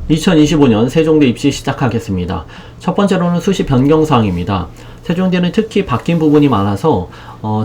2025년 세종대 입시 시작하겠습니다. 첫 번째로는 수시 변경사항입니다. 세종대는 특히 바뀐 부분이 많아서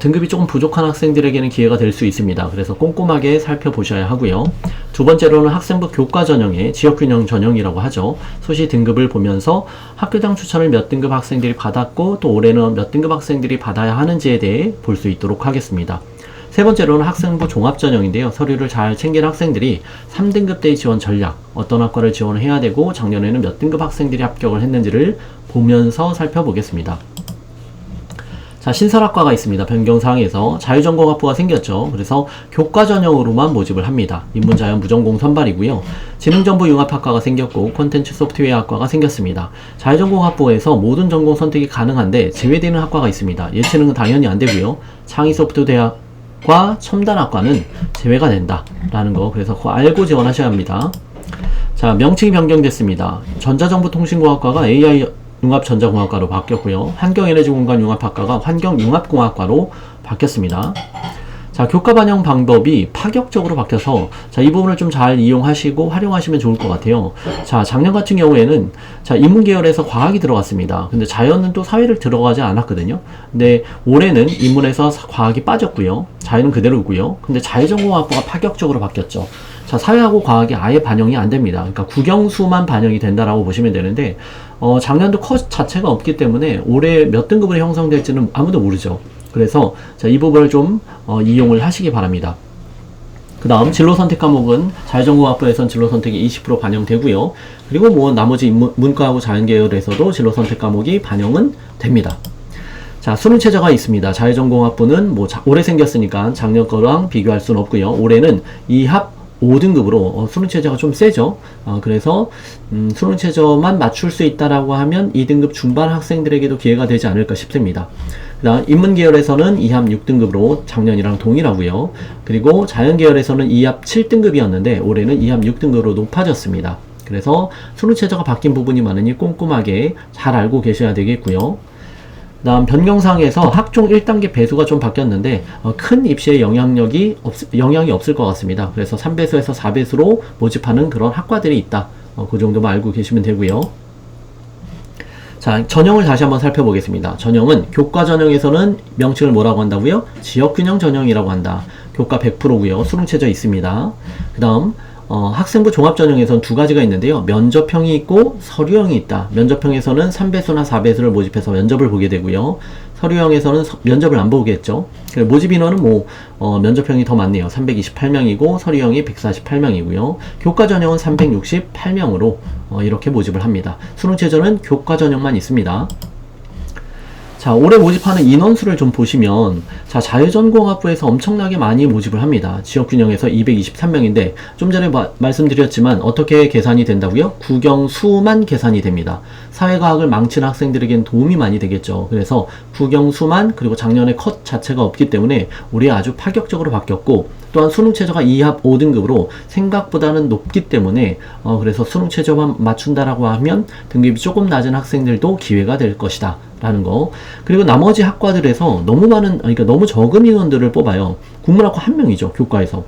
등급이 조금 부족한 학생들에게는 기회가 될 수 있습니다. 그래서 꼼꼼하게 살펴보셔야 하고요. 두 번째로는 학생부 교과 전형의 지역균형 전형이라고 하죠. 수시 등급을 보면서 학교장 추천을 몇 등급 학생들이 받았고 또 올해는 몇 등급 학생들이 받아야 하는지에 대해 볼 수 있도록 하겠습니다. 세 번째로는 학생부 종합전형인데요. 서류를 잘 챙긴 학생들이 3등급대의 지원 전략, 어떤 학과를 지원을 해야 되고 작년에는 몇 등급 학생들이 합격을 했는지를 보면서 살펴보겠습니다. 자, 신설학과가 있습니다. 변경사항에서 자유전공학부가 생겼죠. 그래서 교과전형으로만 모집을 합니다. 인문자연 무전공 선발이고요. 지능정보융합학과가 생겼고 콘텐츠 소프트웨어학과가 생겼습니다. 자유전공학부에서 모든 전공 선택이 가능한데 제외되는 학과가 있습니다. 예체능은 당연히 안 되고요. 창의소프트대학 과 첨단학과는 제외가 된다 라는 거, 그래서 그거 알고 지원하셔야 합니다. 자, 명칭이 변경됐습니다. 전자정보통신공학과가 AI융합전자공학과로 바뀌었고요. 환경에너지공간융합학과가 환경융합공학과로 바뀌었습니다. 자, 교과 반영 방법이 파격적으로 바뀌어서 자, 이 부분을 좀 잘 이용하시고 활용하시면 좋을 것 같아요. 자, 작년 같은 경우에는 자, 인문계열에서 과학이 들어갔습니다. 근데 자연은 또 사회를 들어가지 않았거든요. 근데 올해는 인문에서 과학이 빠졌고요. 자연은 그대로고요. 근데 자유전공학부가 파격적으로 바뀌었죠. 자, 사회하고 과학이 아예 반영이 안 됩니다. 그러니까 국영수만 반영이 된다라고 보시면 되는데 작년도 컷 자체가 없기 때문에 올해 몇 등급으로 형성될지는 아무도 모르죠. 그래서 자, 이 부분을 좀 이용을 하시기 바랍니다. 그 다음 진로선택 과목은 자유전공학부에선 진로선택이 20% 반영되고요. 그리고 뭐 나머지 문과하고 자연계열에서도 진로선택 과목이 반영은 됩니다. 자, 수능 최저가 있습니다. 자유전공학부는 뭐 올해 생겼으니까 작년 거랑 비교할 수는 없고요. 올해는 2합 5등급으로 수능 최저가 좀 세죠. 그래서 수능 최저만 맞출 수 있다라고 하면 2등급 중반 학생들에게도 기회가 되지 않을까 싶습니다. 그 다음 인문계열에서는 2합 6등급으로 작년이랑 동일하고요. 그리고 자연계열에서는 2합 7등급이었는데 올해는 2합 6등급으로 높아졌습니다. 그래서 수능 최저가 바뀐 부분이 많으니 꼼꼼하게 잘 알고 계셔야 되겠고요. 그 다음 변경사항에서 학종 1단계 배수가 좀 바뀌었는데 큰 입시에 영향이 없을 것 같습니다. 그래서 3배수에서 4배수로 모집하는 그런 학과들이 있다. 그 정도만 알고 계시면 되고요. 자, 전형을 다시 한번 살펴보겠습니다. 전형은 교과 전형에서는 명칭을 뭐라고 한다고요? 지역균형 전형이라고 한다. 교과 100%고요. 수능 최저 있습니다. 그 다음 학생부 종합전형에서는 두 가지가 있는데요. 면접형이 있고 서류형이 있다. 면접형에서는 3배수나 4배수를 모집해서 면접을 보게 되고요. 서류형에서는 면접을 안 보겠죠. 모집 인원은 면접형이 더 많네요. 328명이고 서류형이 148명이고요. 교과 전형은 368명으로 이렇게 모집을 합니다. 수능 최저는 교과 전형만 있습니다. 자, 올해 모집하는 인원수를 좀 보시면 자, 자유전공학부에서 엄청나게 많이 모집을 합니다. 지역균형에서 223명인데 좀 전에 말씀드렸지만 어떻게 계산이 된다고요? 국영수만 계산이 됩니다. 사회과학을 망친 학생들에겐 도움이 많이 되겠죠. 그래서 국영수만, 그리고 작년에 컷 자체가 없기 때문에 올해 아주 파격적으로 바뀌었고, 또한 수능 최저가 2합 5등급으로 생각보다는 높기 때문에 그래서 수능 최저만 맞춘다라고 하면 등급이 조금 낮은 학생들도 기회가 될 것이다 라는 거. 그리고 나머지 학과들에서 그러니까 너무 적은 인원들을 뽑아요. 국문학과 1명이죠, 교과에서.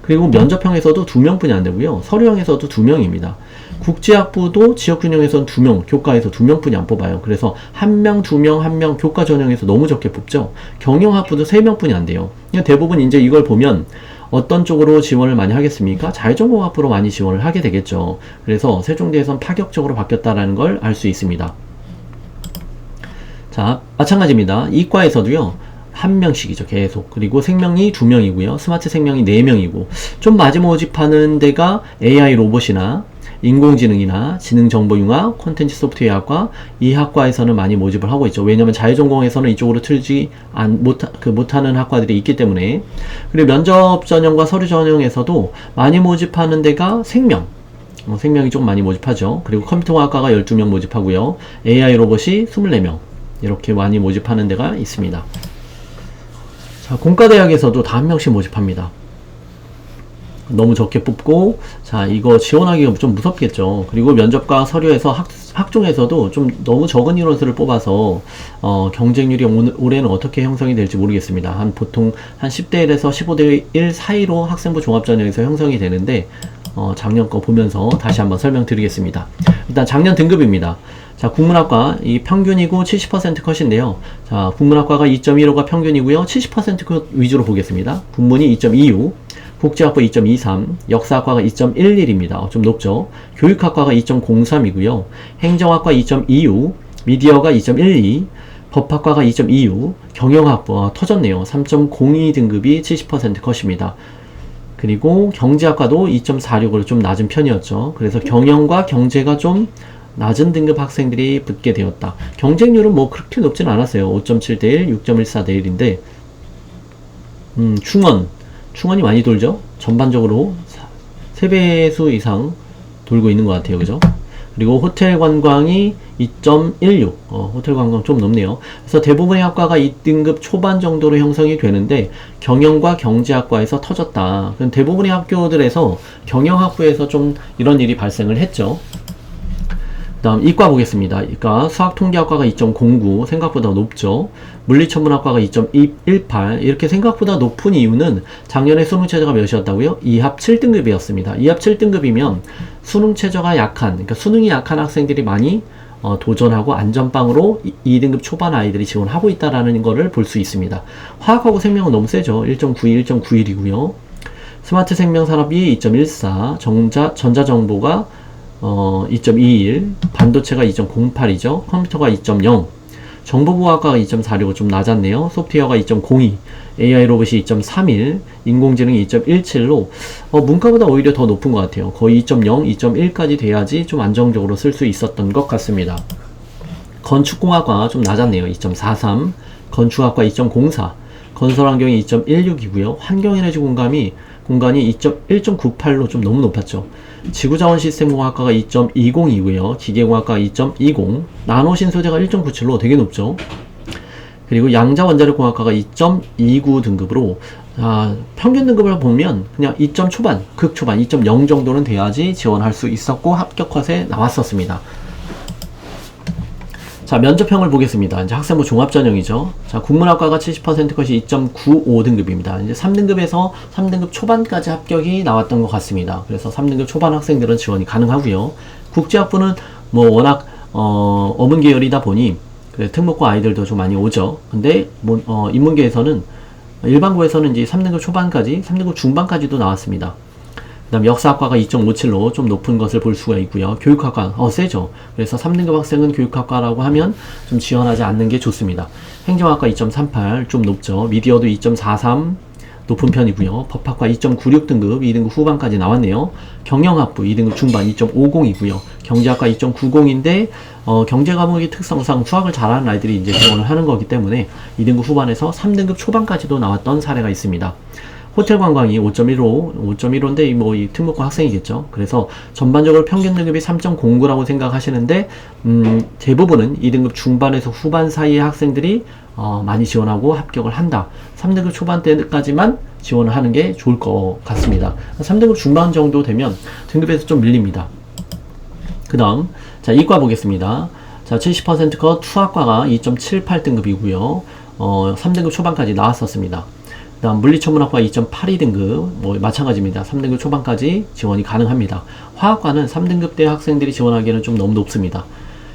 그리고 면접형에서도 2명뿐이 안 되고요. 서류형에서도 2명입니다. 국제학부도 지역균형에서는 2명, 교과에서 2명뿐이 안 뽑아요. 그래서 1명, 2명, 1명 교과 전형에서 너무 적게 뽑죠. 경영학부도 3명뿐이 안 돼요. 대부분 이제 이걸 보면 어떤 쪽으로 지원을 많이 하겠습니까? 자유전공학부로 많이 지원을 하게 되겠죠. 그래서 세종대에선 파격적으로 바뀌었다라는 걸 알 수 있습니다. 자, 마찬가지입니다. 이과에서도요. 1명씩이죠, 계속. 그리고 생명이 2명이고요. 스마트 생명이 4명이고, 좀 마지모집하는 데가 AI 로봇이나 인공지능이나 지능정보융합, 콘텐츠 소프트웨어학과, 이 학과에서는 많이 모집을 하고 있죠. 왜냐면 자유전공에서는 이쪽으로 못하는 학과들이 있기 때문에. 그리고 면접 전형과 서류 전형에서도 많이 모집하는 데가 생명이 좀 많이 모집하죠. 그리고 컴퓨터학과가 12명 모집하고요. AI 로봇이 24명. 이렇게 많이 모집하는 데가 있습니다. 자, 공과대학에서도 다 1명씩 모집합니다. 너무 적게 뽑고, 자, 이거 지원하기가 좀 무섭겠죠. 그리고 면접과 서류에서 학종에서도 좀 너무 적은 인원수를 뽑아서 경쟁률이 올해는 어떻게 형성이 될지 모르겠습니다. 보통 한 10대 1에서 15대 1 사이로 학생부 종합전형에서 형성이 되는데 작년 거 보면서 다시 한번 설명드리겠습니다. 일단 작년 등급입니다. 자, 국문학과 이 평균이고 70% 컷인데요. 자, 국문학과가 2.15가 평균이고요. 70% 컷 위주로 보겠습니다. 국문이 2.26, 국제학부 2.23, 역사학과가 2.11입니다. 좀 높죠. 교육학과가 2.03이고요. 행정학과 2.26, 미디어가 2.12, 법학과가 2.26, 경영학부 터졌네요. 3.02 등급이 70% 컷입니다. 그리고 경제학과도 2.46으로 좀 낮은 편이었죠. 그래서 경영과 경제가 좀 낮은 등급 학생들이 붙게 되었다. 경쟁률은 뭐 그렇게 높진 않았어요. 5.7대 1, 6.14대 1인데 충원이 많이 돌죠. 전반적으로 3배수 이상 돌고 있는 것 같아요. 그죠? 그리고 호텔 관광이 2.16, 호텔 관광 좀 높네요. 그래서 대부분의 학과가 2등급 초반 정도로 형성이 되는데 경영과 경제학과에서 터졌다. 대부분의 학교들에서 경영학부에서 좀 이런 일이 발생을 했죠. 그 다음 이과 보겠습니다. 이과 수학통계학과가 2.09 생각보다 높죠. 물리천문학과가 2.18 이렇게 생각보다 높은 이유는 작년에 수능 최저가 몇이었다고요? 2합 7등급이었습니다. 2합 7등급이면 수능 최저가 약한, 그러니까 수능이 약한 학생들이 많이 도전하고 안전빵으로 2등급 초반 아이들이 지원하고 있다라는 거를 볼 수 있습니다. 화학하고 생명은 너무 세죠. 1.92, 1.91이고요. 스마트 생명산업이 2.14, 전자정보가 2.21, 반도체가 2.08이죠. 컴퓨터가 2.0, 정보보호학과가 2.46고 좀 낮았네요. 소프트웨어가 2.02, AI 로봇이 2.31, 인공지능이 2.17로 문과보다 오히려 더 높은 것 같아요. 거의 2.0, 2.1까지 돼야지 좀 안정적으로 쓸 수 있었던 것 같습니다. 건축공학과 좀 낮았네요. 2.43, 건축학과 2.04, 건설환경이 2.16이고요. 환경에너지 공간이 1.98로 좀 너무 높았죠. 지구자원시스템공학과가 2.20이고요. 기계공학과가 2.20, 나노신소재가 1.97로 되게 높죠. 그리고 양자원자력공학과가 2.29 등급으로 평균 등급을 보면 그냥 2점 초반, 극초반 2.0 정도는 돼야지 지원할 수 있었고 합격 컷에 나왔었습니다. 자, 면접형을 보겠습니다. 이제 학생부 종합전형이죠. 자, 국문학과가 70% 컷이 2.95 등급입니다. 이제 3등급에서 3등급 초반까지 합격이 나왔던 것 같습니다. 그래서 3등급 초반 학생들은 지원이 가능하고요. 국제학부는 뭐 워낙 어문 계열이다 보니 특목고 아이들도 좀 많이 오죠. 근데 인문계에서는 일반고에서는 이제 3등급 초반까지, 3등급 중반까지도 나왔습니다. 그 다음 역사학과가 2.57로 좀 높은 것을 볼 수가 있고요. 교육학과 세죠. 그래서 3등급 학생은 교육학과라고 하면 좀 지원하지 않는 게 좋습니다. 행정학과 2.38 좀 높죠. 미디어도 2.43 높은 편이고요. 법학과 2.96 등급 2등급 후반까지 나왔네요. 경영학부 2등급 중반 2.50이고요. 경제학과 2.90인데 경제 과목의 특성상 수학을 잘하는 아이들이 이제 지원을 하는 거기 때문에 2등급 후반에서 3등급 초반까지도 나왔던 사례가 있습니다. 호텔 관광이 5.15인데 뭐 이 특목고 학생이겠죠. 그래서 전반적으로 평균 등급이 3.09라고 생각하시는데 대부분은 2등급 중반에서 후반 사이의 학생들이 많이 지원하고 합격을 한다. 3등급 초반 때까지만 지원을 하는 게 좋을 것 같습니다. 3등급 중반 정도 되면 등급에서 좀 밀립니다. 그 다음 자, 이과 보겠습니다. 자, 70% 컷 투학과가 2.78 등급이고요. 3등급 초반까지 나왔었습니다. 그 다음 물리천문학과 2.82등급 뭐 마찬가지입니다. 3등급 초반까지 지원이 가능합니다. 화학과는 3등급대 학생들이 지원하기에는 좀 너무 높습니다.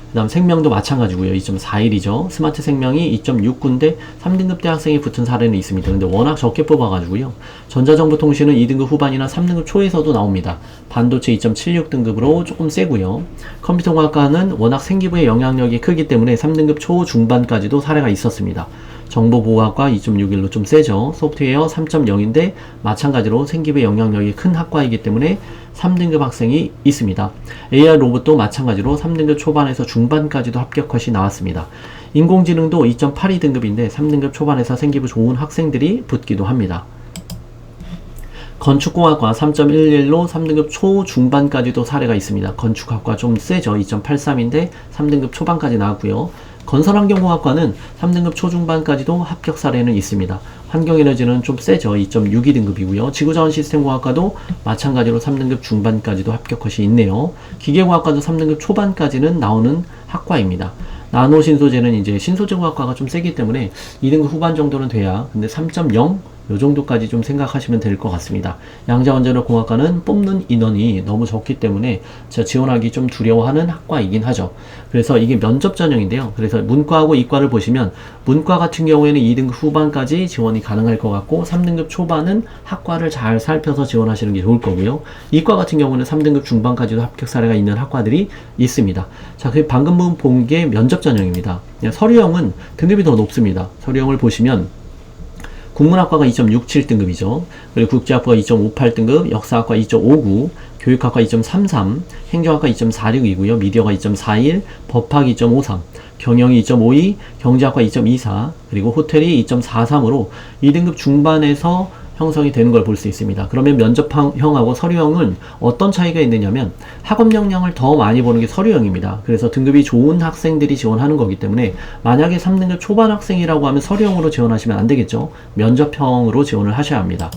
그 다음 생명도 마찬가지고요. 2.41이죠. 스마트 생명이 2.69인데 3등급대 학생이 붙은 사례는 있습니다. 근데 워낙 적게 뽑아가지고요. 전자정보통신은 2등급 후반이나 3등급 초에서도 나옵니다. 반도체 2.76 등급으로 조금 세고요. 컴퓨터공학과는 워낙 생기부의 영향력이 크기 때문에 3등급 초 중반까지도 사례가 있었습니다. 정보보호학과 2.61로 좀 세죠. 소프트웨어 3.0인데 마찬가지로 생기부의 영향력이 큰 학과이기 때문에 3등급 학생이 있습니다. AI 로봇도 마찬가지로 3등급 초반에서 중반까지도 합격 컷이 나왔습니다. 인공지능도 2.82 등급인데 3등급 초반에서 생기부 좋은 학생들이 붙기도 합니다. 건축공학과 3.11로 3등급 초중반까지도 사례가 있습니다. 건축학과 좀 세죠. 2.83인데 3등급 초반까지 나왔고요. 건설환경공학과는 3등급 초중반까지도 합격 사례는 있습니다. 환경에너지는 좀 세죠. 2.62 등급이고요. 지구자원시스템공학과도 마찬가지로 3등급 중반까지도 합격 컷이 있네요. 기계공학과도 3등급 초반까지는 나오는 학과입니다. 나노신소재는 이제 신소재공학과가 좀 세기 때문에 2등급 후반 정도는 돼야, 근데 3.0 요 정도까지 좀 생각하시면 될 것 같습니다. 양자원자력공학과는 뽑는 인원이 너무 적기 때문에 제가 지원하기 좀 두려워하는 학과이긴 하죠. 그래서 이게 면접 전형인데요. 그래서 문과하고 이과를 보시면 문과 같은 경우에는 2등급 후반까지 지원이 가능할 것 같고 3등급 초반은 학과를 잘 살펴서 지원하시는 게 좋을 거고요. 이과 같은 경우는 3등급 중반까지도 합격 사례가 있는 학과들이 있습니다. 자, 그 방금 본 게 면접 전형입니다. 서류형은 등급이 더 높습니다. 서류형을 보시면 국문학과가 2.67등급이죠. 그리고 국제학부가 2.58등급, 역사학과 2.59, 교육학과 2.33, 행정학과 2.46이고요. 미디어가 2.41, 법학 2.53, 경영이 2.52, 경제학과 2.24, 그리고 호텔이 2.43으로 2등급 중반에서 형성이 되는 걸 볼 수 있습니다. 그러면 면접형하고 서류형은 어떤 차이가 있느냐면 학업 역량을 더 많이 보는 게 서류형입니다. 그래서 등급이 좋은 학생들이 지원하는 거기 때문에 만약에 3등급 초반 학생이라고 하면 서류형으로 지원하시면 안 되겠죠. 면접형으로 지원을 하셔야 합니다.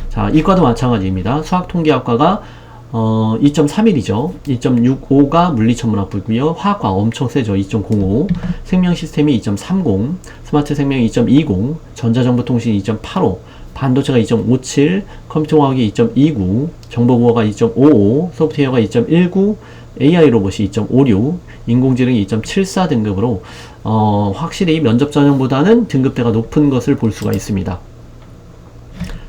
자, 이과도 마찬가지입니다. 수학통계학과가 2.31이죠. 2.65가 물리천문학부고요. 화학과 엄청 세죠. 2.05. 생명시스템이 2.30, 스마트생명이 2.20, 전자정보통신 2.85, 반도체가 2.57, 컴퓨터과학이 2.29, 정보국어가 2.55, 소프트웨어가 2.19, AI 로봇이 2.56, 인공지능이 2.74 등급으로 확실히 면접 전형보다는 등급대가 높은 것을 볼 수가 있습니다.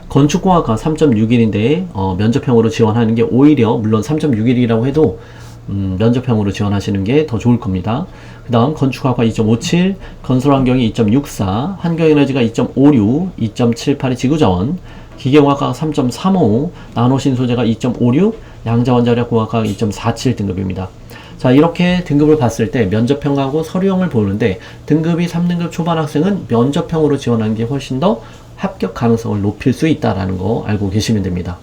건축공학과 3.61인데 면접형으로 지원하는 게 오히려 물론 3.61이라고 해도 면접형으로 지원하시는 게 더 좋을 겁니다. 그 다음 건축학과 2.57, 건설환경이 2.64, 환경에너지가 2.56, 2.78이 지구자원, 기계공학과가 3.35, 나노신소재가 2.56, 양자원자력공학과가 2.47 등급입니다. 자, 이렇게 등급을 봤을 때 면접형하고 서류형을 보는데 등급이 3등급 초반 학생은 면접형으로 지원하는 게 훨씬 더 합격 가능성을 높일 수 있다는 거 알고 계시면 됩니다.